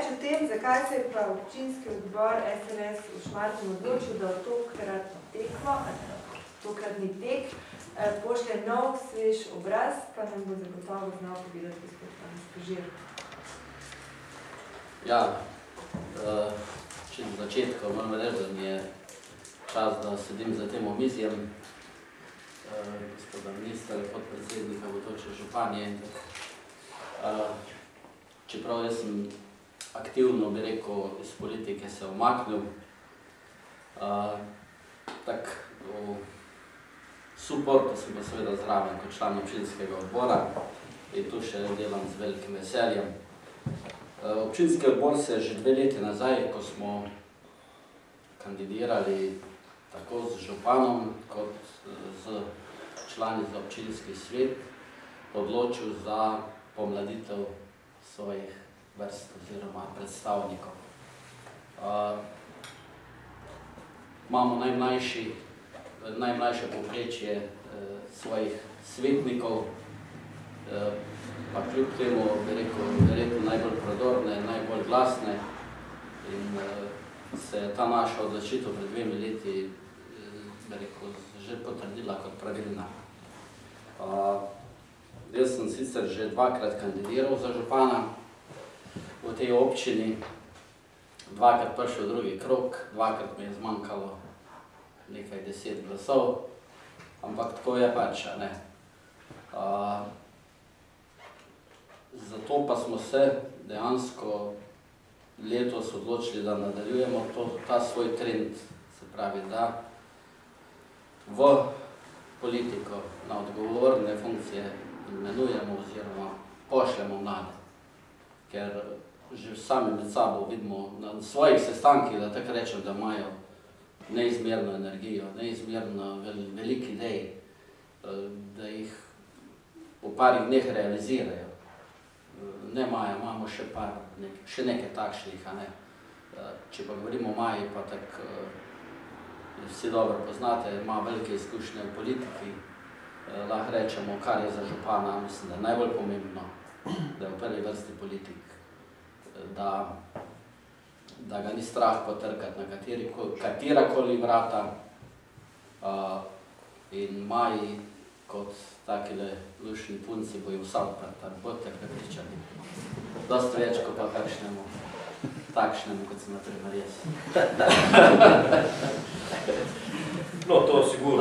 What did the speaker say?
več o tem, zakaj se je pa občinski odbor SNS v Šmartnem odločil, da v tokratni tek pošlje nov, svež obraz, pa nam bo zagotovo znal povedati gospod Franc Kožir. Ja, če na začetku moram reči, da mi je čas, da sedim za tem omizjem gospoda ministra, podpredsednika Botoče županje. Čeprav jaz sem aktivno, bi rekel, iz politike se umaknil, tak v suportu sem pa seveda zraven kot član občinskega odbora in tu še delam z velikim veseljem. Občinski odbor se je že 2 leti nazaj, ko smo kandidirali tako z županom kot z člani za občinski svet, odločil za pomladitev svojih vrst oziroma predstavnikov. Imamo najmlajše povprečje svojih svetnikov, pa kljub temu, bi rekel, verjetno najbolj prodorne, najbolj glasne in se je ta naša odločitev pred 2 leti, bi rekel, že potrdila kot pravilna. Jaz sem sicer že 2-krat kandidiral za župana v tej občini, 2-krat prišel drugi krog, 2-krat mi je zmanjkalo nekaj 10 glasov, ampak tako je pač, ne. Zato pa smo se dejansko letos odločili, da nadaljujemo ta svoj trend, se pravi, da v politiko na odgovorne funkcije imenujemo oziroma pošljemo mlade. Ker že sami med sabo vidimo na svojih sestankih, da tako rečem, da imajo neizmerno energijo, neizmerno veliko idej, da jih v parih dneh realizirajo. Ne Maja, imamo še nekaj takšnih, a ne. Če pa govorimo o Maji, pa tako vsi dobro poznate, ima velike izkušnje v politiki, lahko rečemo, kar je za župana, mislim, da je najbolj pomembno, da je v prvi vrsti politik, da ga ni strah potrkati na katerakoli vrata in Maji kot takile lušni punci bojo vsa odprta, bodite prepričani. Dosti več, kot pa takšnemu, kot sem na primer jaz. No, to sigurno.